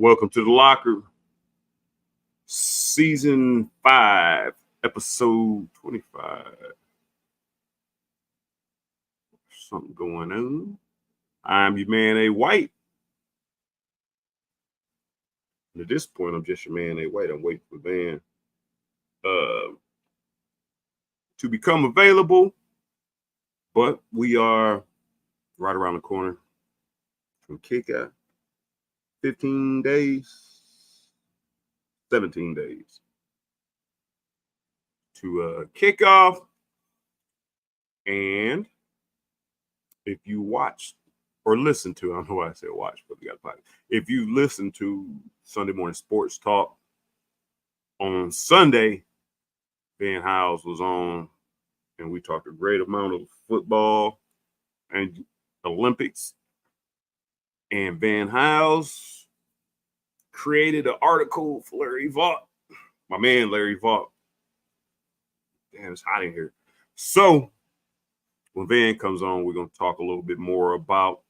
Welcome to the Locker, Season 5, Episode 25. Something going on. I'm your man, A. White. And at this point, I'm just your man, A. White. I'm waiting for Van to become available. But we are right around the corner from kickoff. 15 days, 17 days to kick off. And if you watch or listen to, I don't know why I said watch, but we got to if you listen to Sunday Morning Sports Talk on Sunday, Van Howes was on, and we talked a great amount of football and Olympics. And Van Howes created an article for Larry Vaught, my man Larry Vaught. Damn, it's hot in here. So when Van comes on, we're going to talk a little bit more about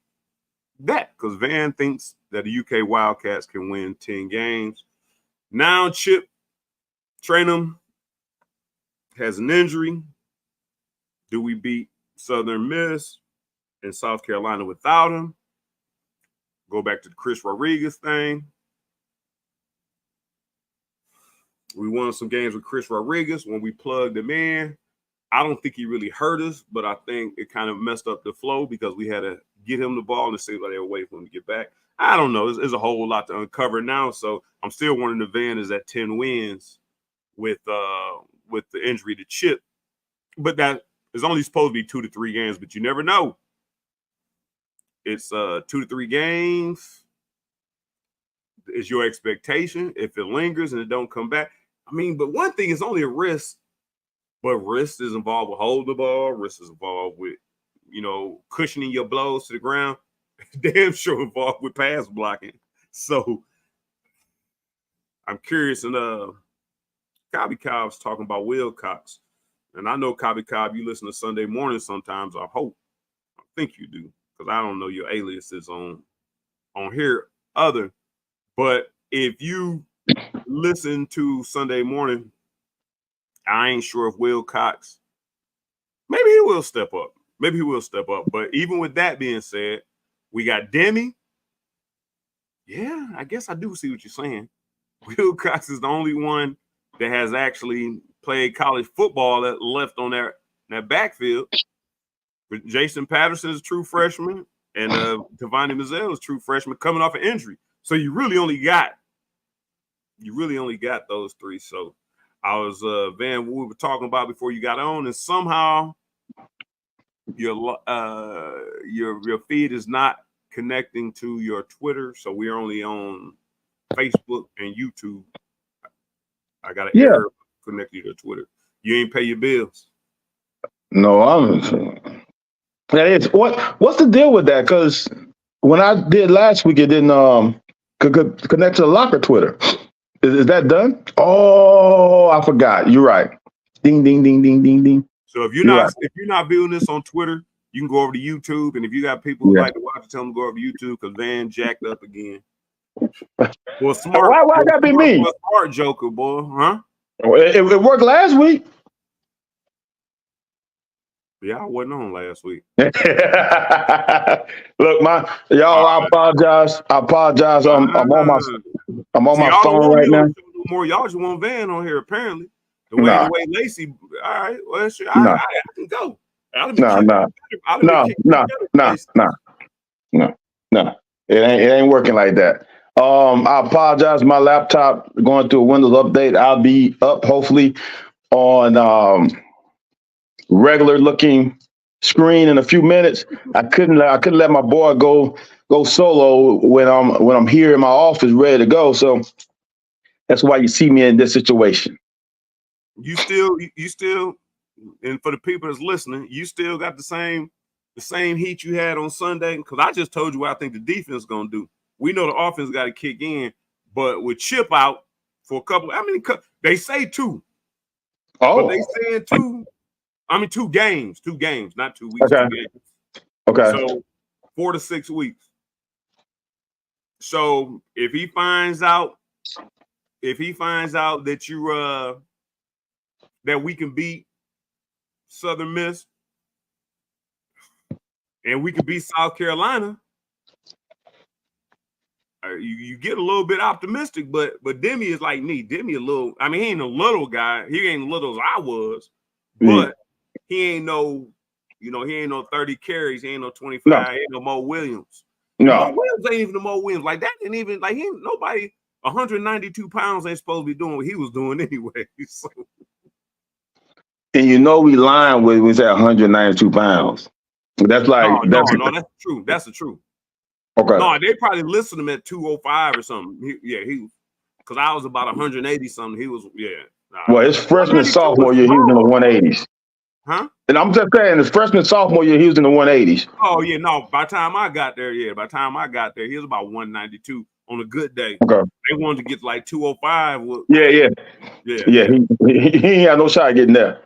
that because Van thinks that the UK Wildcats can win 10 games. Now Chip Trainum has an injury. Do we beat Southern Miss and South Carolina without him? Go back to the Chris Rodriguez thing. We won some games with Chris Rodriguez when we plugged him in. I don't think he really hurt us, but I think it kind of messed up the flow because we had to get him the ball and see like they were waiting for him to get back. I don't know. There's a whole lot to uncover now, so I'm still wanting the Van is at 10 wins with the injury to Chip. But that is only supposed to be 2 to 3 games, but you never know. It's 2 to 3 games is your expectation. If it lingers and it don't come back, I mean, but one thing is only a risk, but risk is involved with holding the ball. Risk is involved with, cushioning your blows to the ground. Damn sure involved with pass blocking. So I'm curious. And Cobby Cobb's talking about Will Cox. And I know Cobby Cobb, you listen to Sunday morning sometimes. I think you do. Because I don't know your aliases on here other. But if you listen to Sunday morning, I ain't sure if Will Cox, maybe he will step up. But even with that being said, we got Demi. Yeah, I guess I do see what you're saying. Will Cox is the only one that has actually played college football that left on that backfield. But Jason Patterson is a true freshman, and Tavani Mazzell is a true freshman coming off an injury. So you really only got those three. So I was Van, what we were talking about before you got on, and somehow your feed is not connecting to your Twitter. So we're only on Facebook and YouTube. I got an error connected to Twitter. You ain't pay your bills. No, I'm. What's the deal with that? Because when I did last week, it didn't connect to the Locker Twitter. Is that done? Oh, I forgot. You're right. Ding, ding, ding, ding, ding, ding. So if you're not viewing this on Twitter, you can go over to YouTube. And if you got people who like to watch it, tell them to go over to YouTube because Van jacked up again. Well, smart. Why gotta be me? Smart joker, boy, huh? It worked last week. Yeah, I wasn't on last week. Look, y'all, I apologize. I'm on my phone right now. No more. Y'all just want Van on here, apparently. The way Lacey. All right, well, sure, I can go. No. It ain't working like that. I apologize. My laptop going through a Windows update. I'll be up hopefully on regular looking screen in a few minutes. I couldn't let my boy go solo when I'm here in my office ready to go. So that's why you see me in this situation. You still, and for the people that's listening, you still got the same heat you had on Sunday. Because I just told you what I think the defense is gonna do. We know the offense got to kick in, but with Chip out for a couple, they say 2. Oh, but they saying 2. 2 games, not 2 weeks. Okay. 2 games. Okay. So 4 to 6 weeks. So if he finds out that you that we can beat Southern Miss and we can beat South Carolina, you get a little bit optimistic. But Demi is like me. Demi a little. I mean, he ain't a little guy. He ain't little as I was, but he ain't no. He ain't no 30 carries. He ain't no 25. No. He ain't no Mo Williams. No. Mo Williams ain't even the Mo Williams. Like that ain't even like he ain't nobody 192 pounds ain't supposed to be doing what he was doing anyway. So. And we lying with was at 192 pounds. That's like no, that's true. That's the truth. Okay. No, they probably listed him at 205 or something. He because I was about 180 something. He was Well, his freshman sophomore year, he was in the 180s. Huh? And I'm just saying, his freshman sophomore year, he was in the 180s. Oh yeah, no. By the time I got there, he was about 192 on a good day. Okay. They wanted to get like 205. Yeah. He ain't had no shot getting there.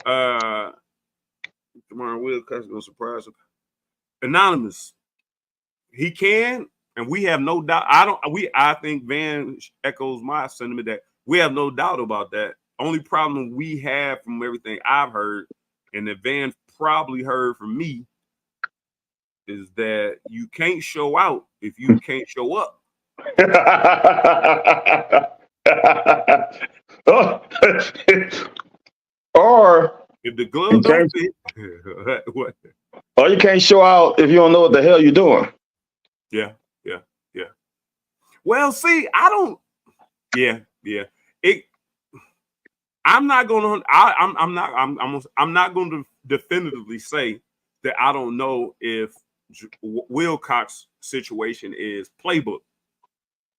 Tomorrow Will Cuss gonna surprise him. Anonymous. He can, and we have no doubt. I think Van echoes my sentiment that we have no doubt about that. Only problem we have from everything I've heard, and that Van probably heard from me, is that you can't show out if you can't show up. Or if the glove don't fit, what? Or you can't show out if you don't know what the hell you're doing. Yeah. Well, see, I don't. Yeah. I'm not going to. I'm not going to definitively say that I don't know if Wilcox's situation is playbook.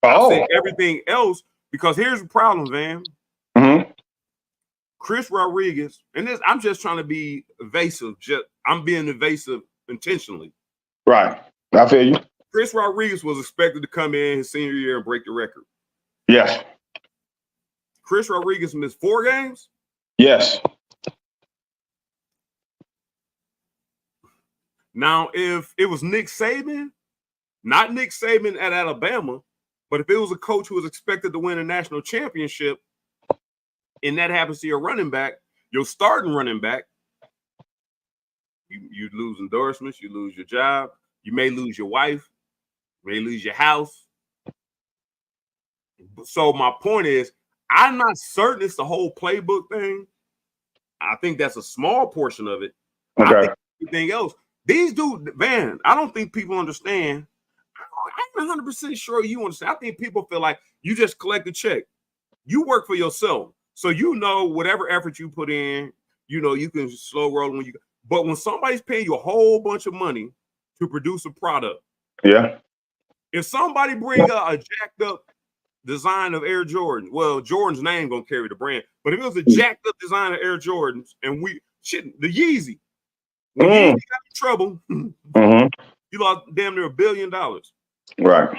I said everything else because here's the problem, Van. Mm-hmm. Chris Rodriguez, and this, I'm just trying to be evasive. I'm being evasive intentionally. Right. I feel you. Chris Rodriguez was expected to come in his senior year and break the record. Yes. Chris Rodriguez missed 4 games? Yes. Now, if it was Nick Saban, not Nick Saban at Alabama, but if it was a coach who was expected to win a national championship, and that happens to your running back, your starting running back, you lose endorsements, you lose your job, you may lose your wife, you may lose your house. So my point is, I'm not certain it's the whole playbook thing. I think that's a small portion of it. Okay. I think everything else. These dudes, man, I don't think people understand. I'm 100% sure you understand. I think people feel like you just collect a check. You work for yourself. So whatever effort you put in, you can slow roll when you. But when somebody's paying you a whole bunch of money to produce a product, yeah. If somebody bring a jacked up design of Air Jordan, well, Jordan's name gonna carry the brand. But if it was a jacked up design of Air Jordans, and the Yeezy, when Yeezy got in trouble, you lost damn near $1 billion. Right.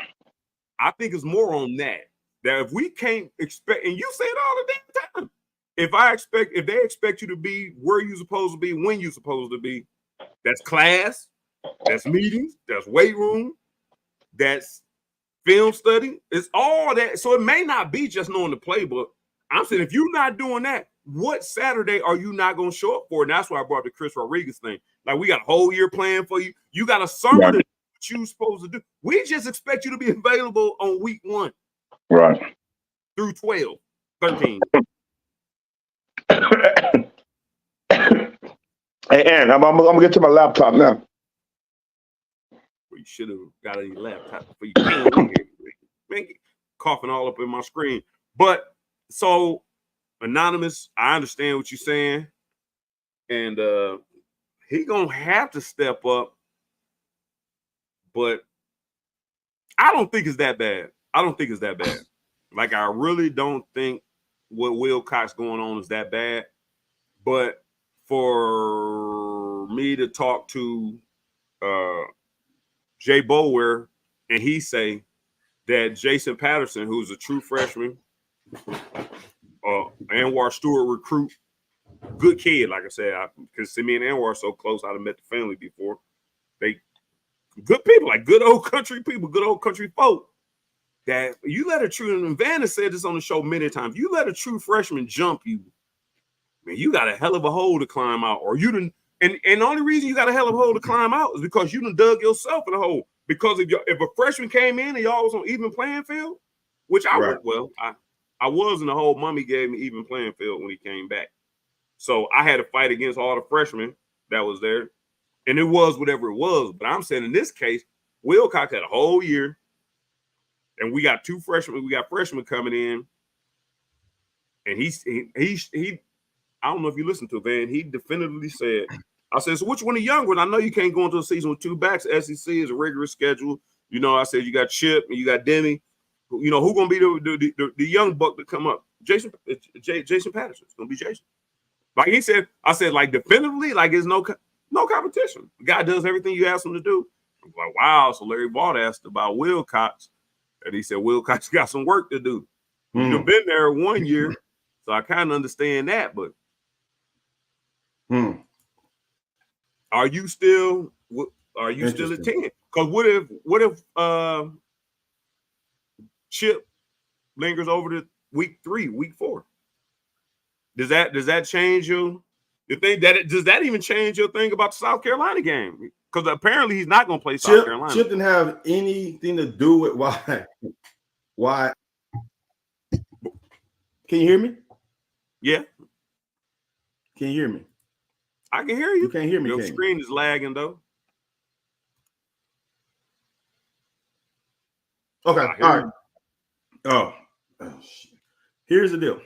I think it's more on that if we can't expect, and you say it all the damn time. If they expect you to be where you're supposed to be, when you're supposed to be, that's class, that's meetings, that's weight room, that's film study. It's all that. So it may not be just knowing the playbook. I'm saying if you're not doing that, what Saturday are you not going to show up for? And that's why I brought the Chris Rodriguez thing. Like, we got a whole year plan for you. You got a summer to do what you're supposed to do. We just expect you to be available on week 1. Right. Through 12, 13. Hey, Aaron, I'm going to get to my laptop now. Well, you should have got a laptop before you came here. Coughing all up in my screen. But, so, Anonymous, I understand what you're saying. And he going to have to step up. But I don't think it's that bad. Like, I really don't think what Wilcox going on is that bad. But for me to talk to Jay Bower and he say that Jason Patterson, who's a true freshman, Anwar Stewart recruit, good kid, like I said, because me and Anwar are so close, I'd have met the family before. good people, like good old country people, good old country folk. That you let a true, and Van has said this on the show many times. You let a true freshman jump you, man, you got a hell of a hole to climb out, or you didn't. And the only reason you got a hell of a hole to climb out is because you done dug yourself in a hole. Because if a freshman came in and y'all was on even playing field, which I Right. I was in the hole. Mommy gave me even playing field when he came back, so I had to fight against all the freshmen that was there, and it was whatever it was. But I'm saying in this case, Wilcox had a whole year, and we got two freshmen. We got freshmen coming in, and he I don't know if you listened to it, Van. He definitively said, I said, so which one of the young ones? I know you can't go into a season with two backs. SEC is a rigorous schedule. You know, I said you got Chip and you got Demi. You know, who's going to be the young buck to come up? Jason Patterson. It's going to be Jason. Like he said, I said, like definitively, like there's no competition. The guy does everything you ask him to do. I'm like, wow. So Larry Ball asked about Wilcox, and he said, Wilcox got some work to do. You've been there 1 year, so I kind of understand that, but are you still at 10? Because what if Chip lingers over to week 3, week 4? Does that change you? Does that even change your thing about the South Carolina game? Because apparently he's not going to play South Carolina. Chip didn't have anything to do with why. Can you hear me? Yeah. Can you hear me? I can hear you. You can't hear me. Your screen is lagging though. Okay. All right. Oh, here's the deal.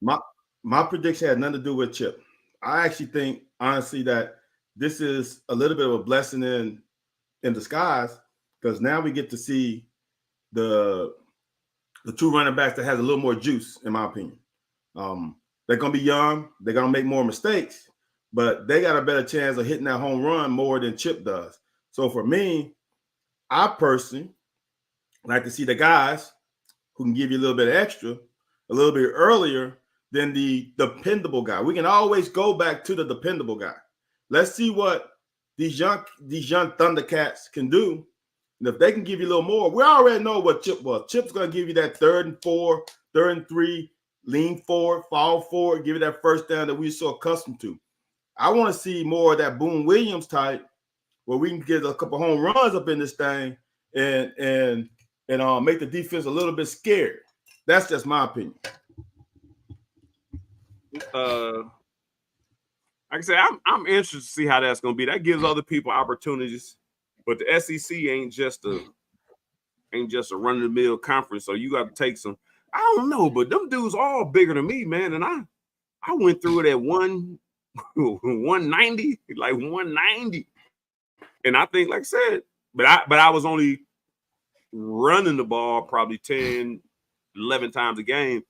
My prediction had nothing to do with Chip. I actually think, honestly, that this is a little bit of a blessing in disguise, because now we get to see the two running backs that has a little more juice, in my opinion. They're going to be young. They're going to make more mistakes, but they got a better chance of hitting that home run more than Chip does. So for me, I personally like to see the guys who can give you a little bit extra, a little bit earlier than the dependable guy. We can always go back to the dependable guy. Let's see what these young Thundercats can do. And if they can give you a little more, we already know what Chip was. Chip's going to give you that 3rd and 4, 3rd and 3, lean forward, fall forward, give you that first down that we're so accustomed to. I want to see more of that Boone Williams type, where we can get a couple home runs up in this thing and make the defense a little bit scared. That's just my opinion. Like I said, I'm interested to see how that's going to be. That gives other people opportunities, but the SEC ain't just a run-of-the-mill conference. So you got to take some. I don't know, but them dudes all bigger than me, man. And I went through it at 190, like 190, and I think, like I said, but I was only running the ball probably 10, 11 times a game.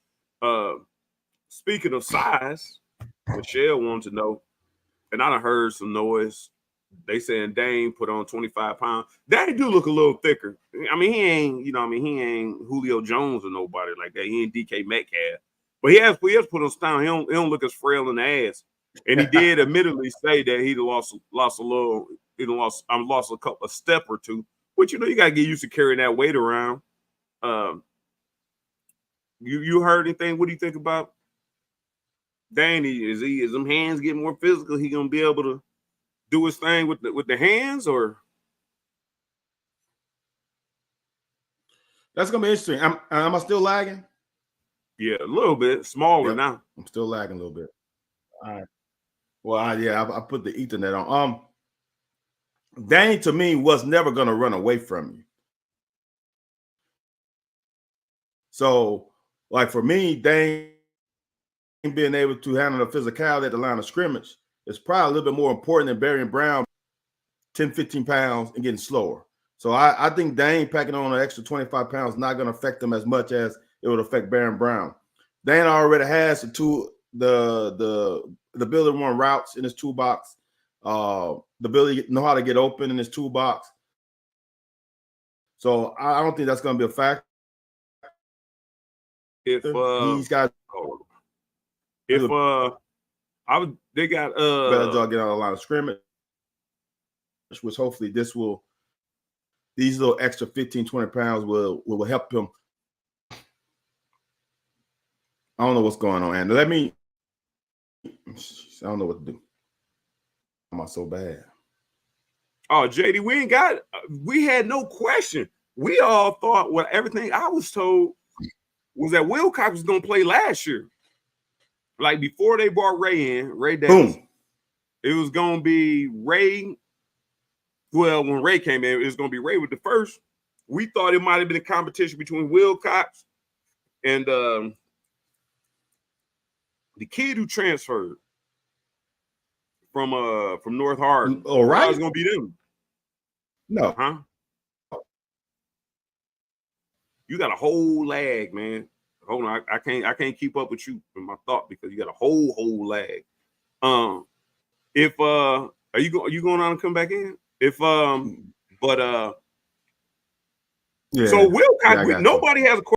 Speaking of size, Michelle wanted to know, and I done heard some noise. They saying Dane put on 25 pounds. Dane do look a little thicker. I mean, he ain't, he ain't Julio Jones or nobody like that. He ain't DK Metcalf. But he has put on some time. He don't look as frail in the ass. And he did admittedly say that he lost a little, lost a couple of step or two, which, you got to get used to carrying that weight around. You heard anything? What do you think about Danny? Is them hands getting more physical? He gonna be able to do his thing with the hands, or? That's gonna be interesting. Am I still lagging? Yeah, a little bit smaller now. I'm still lagging a little bit. All right. Well, I put the Ethernet on. Dane to me was never gonna run away from you. So, like for me, Dane being able to handle the physicality at the line of scrimmage is probably a little bit more important than Barry and Brown, 10, 15 pounds and getting slower. So I think Dane packing on an extra 25 pounds is not going to affect them as much as it would affect Barry and Brown. Dane already has the ability to run routes in his toolbox, the ability to know how to get open in his toolbox. So I don't think that's going to be a factor. If he's got, they got better job getting on the line of scrimmage. which hopefully these little extra 15, 20 pounds will help him. I don't know what's going on, and I don't know what to do. Am I so bad? Oh, JD, we had no question. We all thought everything I was told was that Wilcox was going to play last year. Like before they brought Ray Davis, Boom. it was going to be Ray. Well, when Ray came in, it was going to be Ray with the first. We thought it might have been a competition between Wilcox and the kid who transferred from North Hardin. All right. I was going to be them. No. Huh? You got a whole lag, man. Hold on, I can't keep up with you in my thought because you got a whole lag. If are you going on and come back in? Yeah. So Wilcox, nobody has a